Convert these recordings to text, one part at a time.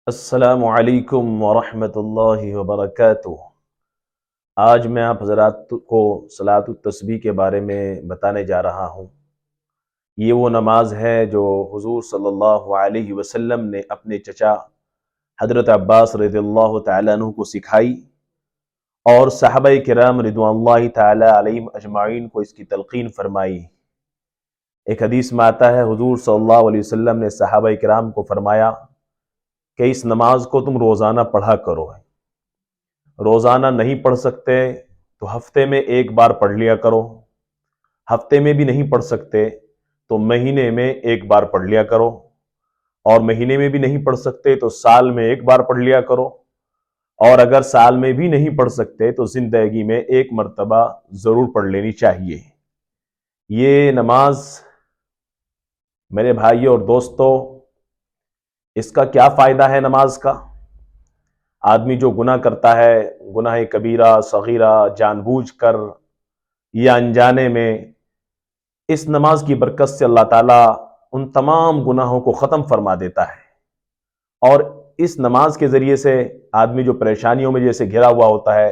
السلام علیکم ورحمۃ اللہ وبرکاتہ۔ آج میں آپ حضرات کو صلاۃ التسبیح کے بارے میں بتانے جا رہا ہوں۔ یہ وہ نماز ہے جو حضور صلی اللہ علیہ وسلم نے اپنے چچا حضرت عباس رضی اللہ تعالیٰ عنہ کو سکھائی اور صحابہ کرام رضوان اللہ تعالیٰ علیہم اجمعین کو اس کی تلقین فرمائی۔ ایک حدیث میں آتا ہے حضور صلی اللہ علیہ وسلم نے صحابہ کرام کو فرمایا کہ اس نماز کو تم روزانہ پڑھا کرو۔ روزانہ نہیں پڑھ سکتے تو ہفتے میں ایک بار پڑھ لیا کرو، ہفتے میں بھی نہیں پڑھ سکتے تو مہینے میں ایک بار پڑھ لیا کرو، اور مہینے میں بھی نہیں پڑھ سکتے تو سال میں ایک بار پڑھ لیا کرو، اور اگر سال میں بھی نہیں پڑھ سکتے تو زندگی میں ایک مرتبہ ضرور پڑھ لینی چاہیے۔ یہ نماز میرے بھائیوں اور دوستوں، اس کا کیا فائدہ ہے نماز کا؟ آدمی جو گناہ کرتا ہے، گناہ کبیرہ صغیرہ، جان بوجھ کر یا انجانے میں، اس نماز کی برکت سے اللہ تعالیٰ ان تمام گناہوں کو ختم فرما دیتا ہے۔ اور اس نماز کے ذریعے سے آدمی جو پریشانیوں میں جیسے گھرا ہوا ہوتا ہے،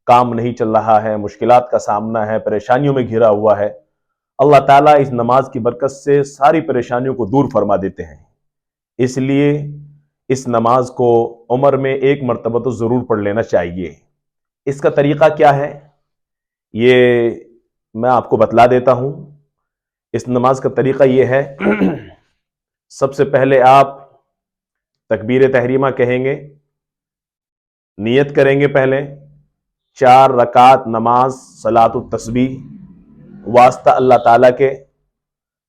کام نہیں چل رہا ہے، مشکلات کا سامنا ہے، پریشانیوں میں گھرا ہوا ہے، اللہ تعالیٰ اس نماز کی برکت سے ساری پریشانیوں کو دور فرما دیتے ہیں۔ اس لیے اس نماز کو عمر میں ایک مرتبہ تو ضرور پڑھ لینا چاہیے۔ اس کا طریقہ کیا ہے یہ میں آپ کو بتلا دیتا ہوں۔ اس نماز کا طریقہ یہ ہے، سب سے پہلے آپ تکبیر تحریمہ کہیں گے، نیت کریں گے، پہلے 4 رکعت نماز صلاۃ التسبیح، واسطہ اللہ تعالیٰ کے،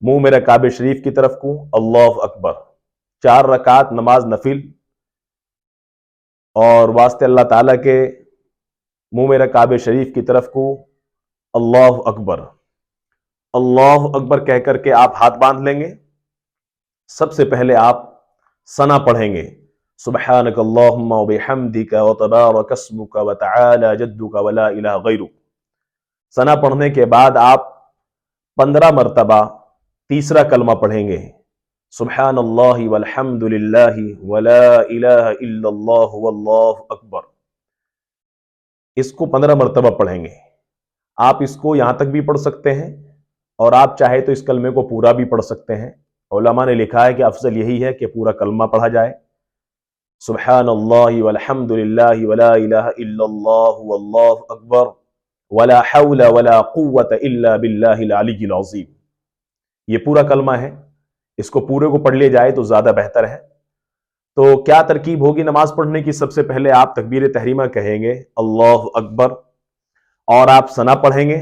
منہ میرا کعبہ شریف کی طرف کو، اللہ اکبر۔ 4 رکعت نماز نفل اور واسطے اللہ تعالیٰ کے، منہ میرا کعبہ شریف کی طرف کو، اللہ اکبر۔ اللہ اکبر کہہ کر کے آپ ہاتھ باندھ لیں گے۔ سب سے پہلے آپ ثنا پڑھیں گے، سبحانک اللہم وبحمدک وتبارک اسمک وتعالی جدک ولا الہ غیرک۔ ثنا پڑھنے کے بعد آپ 15 مرتبہ تیسرا کلمہ پڑھیں گے، سبحان اللہ والحمد للہ ولا الہ الا اللہ واللہ اکبر۔ اس کو 15 مرتبہ پڑھیں گے۔ آپ اس کو یہاں تک بھی پڑھ سکتے ہیں، اور آپ چاہے تو اس کلمے کو پورا بھی پڑھ سکتے ہیں۔ علماء نے لکھا ہے کہ افضل یہی ہے کہ پورا کلمہ پڑھا جائے، سبحان اللہ والحمد للہ ولا الہ الا اللہ واللہ اکبر ولا حول ولا قوت الا باللہ العلی العظیم۔ یہ پورا کلمہ ہے، اس کو پورے کو پڑھ لیا جائے تو زیادہ بہتر ہے۔ تو کیا ترکیب ہوگی نماز پڑھنے کی؟ سب سے پہلے آپ تکبیر تحریمہ کہیں گے، اللہ اکبر، اور آپ ثنا پڑھیں گے۔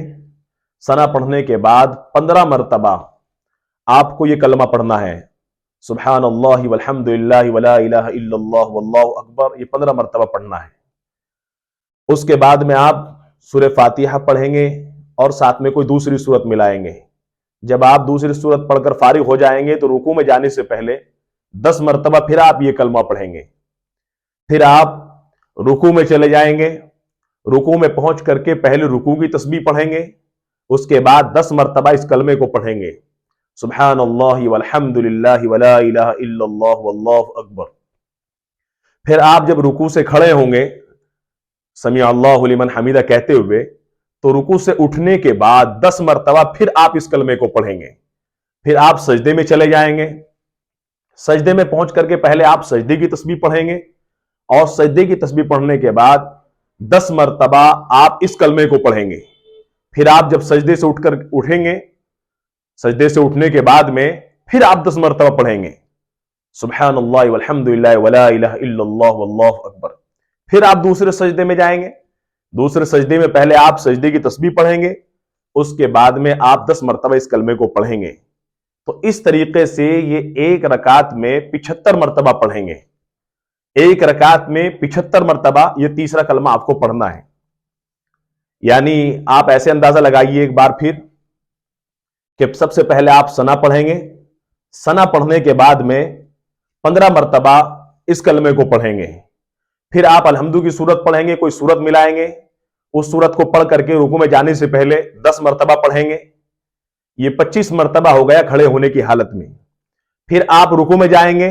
ثنا پڑھنے کے بعد 15 مرتبہ آپ کو یہ کلمہ پڑھنا ہے، سبحان اللہ والحمد للہ ولا الہ الا اللہ واللہ اکبر، یہ 15 مرتبہ پڑھنا ہے۔ اس کے بعد میں آپ سورہ فاتحہ پڑھیں گے اور ساتھ میں کوئی دوسری سورت ملائیں گے۔ جب آپ دوسری سورت پڑھ کر فارغ ہو جائیں گے تو رکوع میں جانے سے پہلے 10 مرتبہ پھر آپ یہ کلمہ پڑھیں گے۔ پھر آپ رکوع میں چلے جائیں گے، رکوع میں پہنچ کر کے پہلے رکوع کی تسبیح پڑھیں گے، اس کے بعد 10 مرتبہ اس کلمے کو پڑھیں گے، سبحان اللہ والحمد للہ ولا الہ الا اللہ واللہ اکبر۔ پھر آپ جب رکوع سے کھڑے ہوں گے، سمیع اللہ لمن حمیدہ کہتے ہوئے، تو رکوع سے اٹھنے کے بعد 10 مرتبہ پھر آپ اس کلمے کو پڑھیں گے۔ پھر آپ سجدے میں چلے جائیں گے، سجدے میں پہنچ کر کے پہلے آپ سجدے کی تسبیح پڑھیں گے، اور سجدے کی تسبیح پڑھنے کے بعد 10 مرتبہ آپ اس کلمے کو پڑھیں گے۔ پھر آپ جب سجدے سے اٹھیں گے، سجدے سے اٹھنے کے بعد میں پھر آپ 10 مرتبہ پڑھیں گے، سبحان اللہ والحمد للہ ولا الہ الا اللہ واللہ اکبر۔ پھر آپ دوسرے سجدے میں جائیں گے، دوسرے سجدے میں پہلے آپ سجدے کی تسبیح پڑھیں گے، اس کے بعد میں آپ 10 مرتبہ اس کلمے کو پڑھیں گے۔ تو اس طریقے سے یہ ایک رکعت میں 75 مرتبہ پڑھیں گے۔ ایک رکعت میں 75 مرتبہ یہ تیسرا کلمہ آپ کو پڑھنا ہے۔ یعنی آپ ایسے اندازہ لگائیے ایک بار پھر کہ سب سے پہلے آپ ثنا پڑھیں گے، ثنا پڑھنے کے بعد میں 15 مرتبہ اس کلمے کو پڑھیں گے۔ پھر آپ الحمدو کی سورت پڑھیں گے، کوئی سورت ملائیں گے، اس سورت کو پڑھ کر کے رکوع میں جانے سے پہلے 10 مرتبہ پڑھیں گے۔ یہ 25 مرتبہ ہو گیا کھڑے ہونے کی حالت میں۔ پھر آپ رکوع میں جائیں گے،